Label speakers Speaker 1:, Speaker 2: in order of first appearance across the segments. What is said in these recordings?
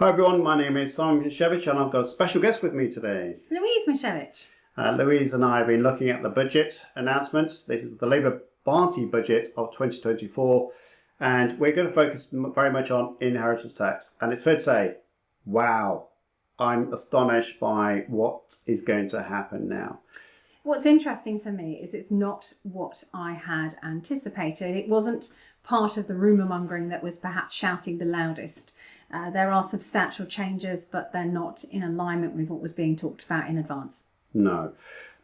Speaker 1: Hi everyone, my name is Simon Misiewicz and I've got a special guest with me today.
Speaker 2: Louise Misiewicz.
Speaker 1: Louise and I have been looking at the budget announcements. This is the Labour Party budget of 2024 and we're going to focus very much on inheritance tax. And it's fair to say, wow, I'm astonished by what is going to happen now.
Speaker 2: What's interesting for me is it's not what I had anticipated. It wasn't part of the rumour mongering that was perhaps shouting the loudest. There are substantial changes, but they're not in alignment with what was being talked about in advance.
Speaker 1: No,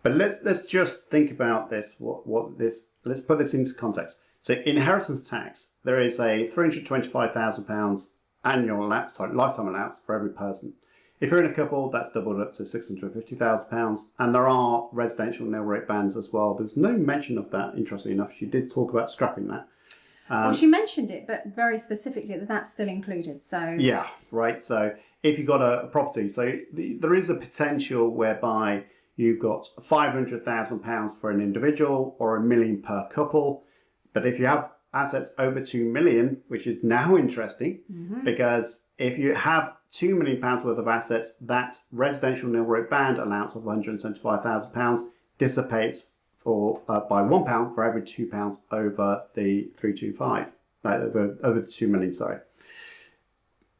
Speaker 1: but let's just think about this. Let's put this into context. So, inheritance tax, there is a £325,000 annual lifetime allowance for every person. If you're in a couple, that's doubled up to £650,000, and there are residential nil-rate bands as well. There's no mention of that. Interestingly enough, she did talk about scrapping that.
Speaker 2: Well, she mentioned it, but very specifically that that's still included. So
Speaker 1: yeah, right. So if you've got a property, there is a potential whereby you've got £500,000 for an individual or £1 million per couple. But if you have assets over £2 million, which is now interesting, because if you have £2 million worth of assets, that residential nil-rate band allowance of £175,000 dissipates by £1 for every £2 over the 325, over the 2 million, sorry.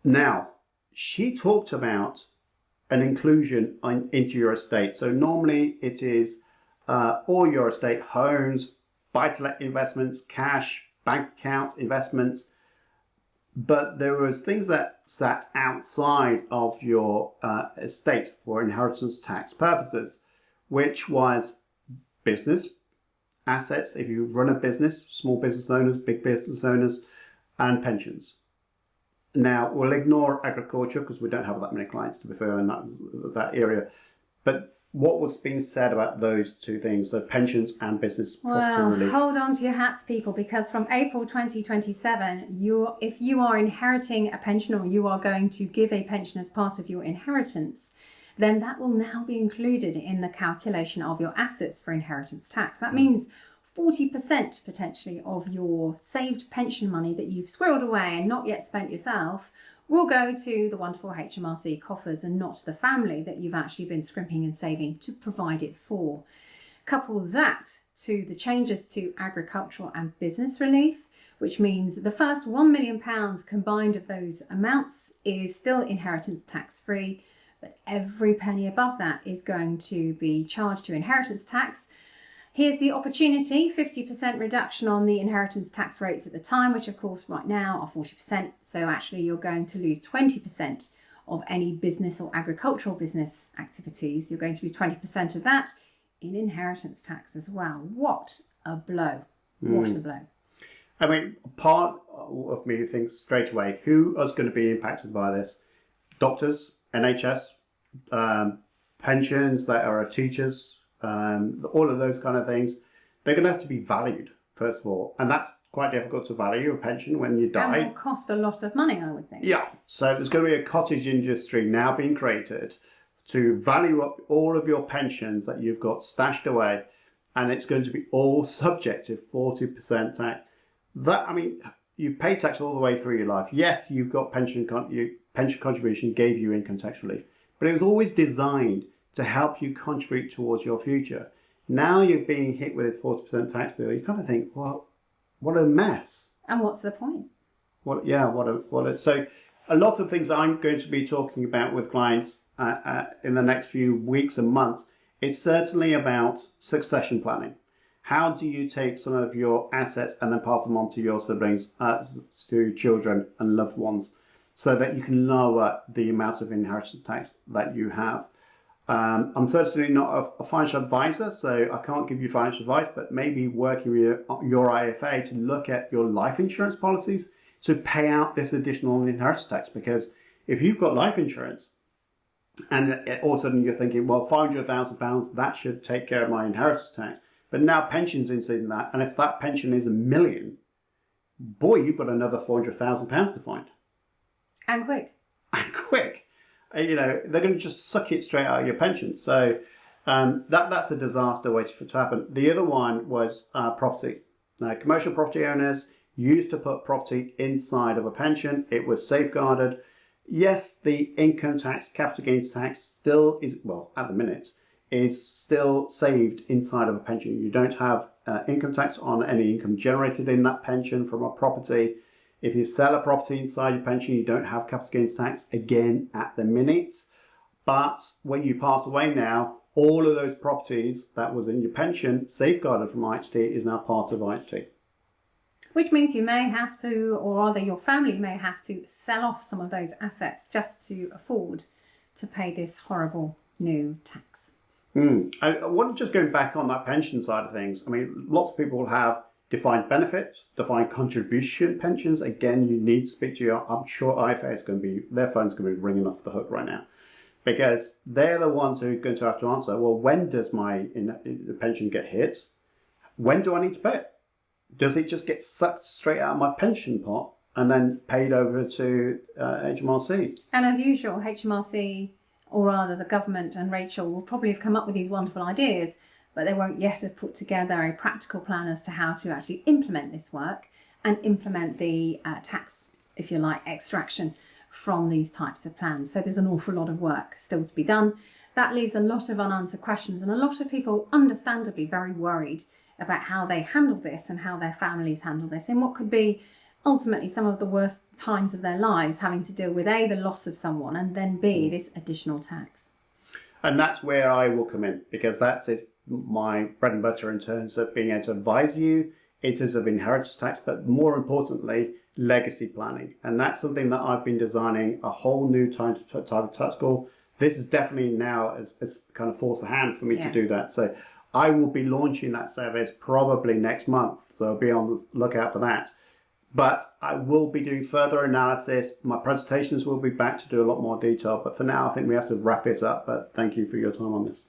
Speaker 1: Now, she talked about an inclusion into your estate. So normally it is all your estate, homes, buy-to-let investments, cash, bank accounts, investments, but there was things that sat outside of your estate for inheritance tax purposes, which was business assets, if you run a business, small business owners, big business owners, and pensions. Now, we'll ignore agriculture because we don't have that many clients, to be fair, in that area. But what was being said about those two things, so pensions and business property relief?
Speaker 2: Hold on to your hats, people, because from April 2027, if you are inheriting a pension or you are going to give a pension as part of your inheritance, then that will now be included in the calculation of your assets for inheritance tax. That means 40% potentially of your saved pension money that you've squirreled away and not yet spent yourself will go to the wonderful HMRC coffers and not the family that you've actually been scrimping and saving to provide it for. Couple that to the changes to agricultural and business relief, which means the first £1 million combined of those amounts is still inheritance tax free, but every penny above that is going to be charged to inheritance tax. Here's the opportunity, 50% reduction on the inheritance tax rates at the time, which of course right now are 40%. So actually you're going to lose 20% of any business or agricultural business activities. You're going to lose 20% of that in inheritance tax as well. What a blow. What a blow.
Speaker 1: I mean, part of me thinks straight away, who is going to be impacted by this? Doctors, NHS, pensions that are teachers, all of those kind of things. They're going to have to be valued, first of all. And that's quite difficult to value a pension when you die.
Speaker 2: And will cost a lot of money, I would think.
Speaker 1: Yeah. So there's going to be a cottage industry now being created to value up all of your pensions that you've got stashed away. And it's going to be all subject to 40% tax. That, I mean, you've paid tax all the way through your life. Yes, you've got pension contribution gave you income tax relief, but it was always designed to help you contribute towards your future. Now you're being hit with this 40% tax bill. You kind of think, well, what a mess.
Speaker 2: And what's the point?
Speaker 1: So a lot of things I'm going to be talking about with clients in the next few weeks and months. It's certainly about succession planning. How do you take some of your assets and then pass them on to your siblings, to children and loved ones, so that you can lower the amount of inheritance tax that you have? I'm certainly not a financial advisor, so I can't give you financial advice, but maybe working with your IFA to look at your life insurance policies to pay out this additional inheritance tax. Because if you've got life insurance and all of a sudden you're thinking, well, £500,000, that should take care of my inheritance tax. But now pensions in that, and if that pension is £1 million, boy, you've got another £400,000 to find.
Speaker 2: And quick.
Speaker 1: And quick. They're going to just suck it straight out of your pension. So that's a disaster waiting to happen. The other one was property. Commercial property owners used to put property inside of a pension. It was safeguarded. Yes, the income tax, capital gains tax still is, well, at the minute, is still saved inside of a pension. You don't have income tax on any income generated in that pension from a property. If you sell a property inside your pension, you don't have capital gains tax again at the minute. But when you pass away now, all of those properties that was in your pension, safeguarded from IHT, is now part of IHT.
Speaker 2: Which means you may have to, or rather your family may have to sell off some of those assets just to afford to pay this horrible new tax.
Speaker 1: I want to just go back on that pension side of things. I mean, lots of people have defined benefits, defined contribution pensions. Again, you need to speak to your, I'm sure IFA is going to be, their phone's going to be ringing off the hook right now. Because they're the ones who are going to have to answer, well, when does my pension get hit? When do I need to pay it? Does it just get sucked straight out of my pension pot and then paid over to HMRC?
Speaker 2: And as usual, HMRC, or rather the government and Rachel, will probably have come up with these wonderful ideas, but they won't yet have put together a practical plan as to how to actually implement this work and implement the tax, if you like, extraction from these types of plans. So there's an awful lot of work still to be done. That leaves a lot of unanswered questions, and a lot of people understandably very worried about how they handle this and how their families handle this in what could be ultimately some of the worst times of their lives, having to deal with A, the loss of someone, and then B, this additional tax.
Speaker 1: And that's where I will come in, because that's my bread and butter in terms of being able to advise you in terms of inheritance tax, but more importantly, legacy planning. And that's something that I've been designing a whole new type of tax goal. This is definitely now as kind of force a hand for me to do that. So I will be launching that service probably next month. So be on the lookout for that. But I will be doing further analysis. My presentations will be back to do a lot more detail. But for now, I think we have to wrap it up. But thank you for your time on this.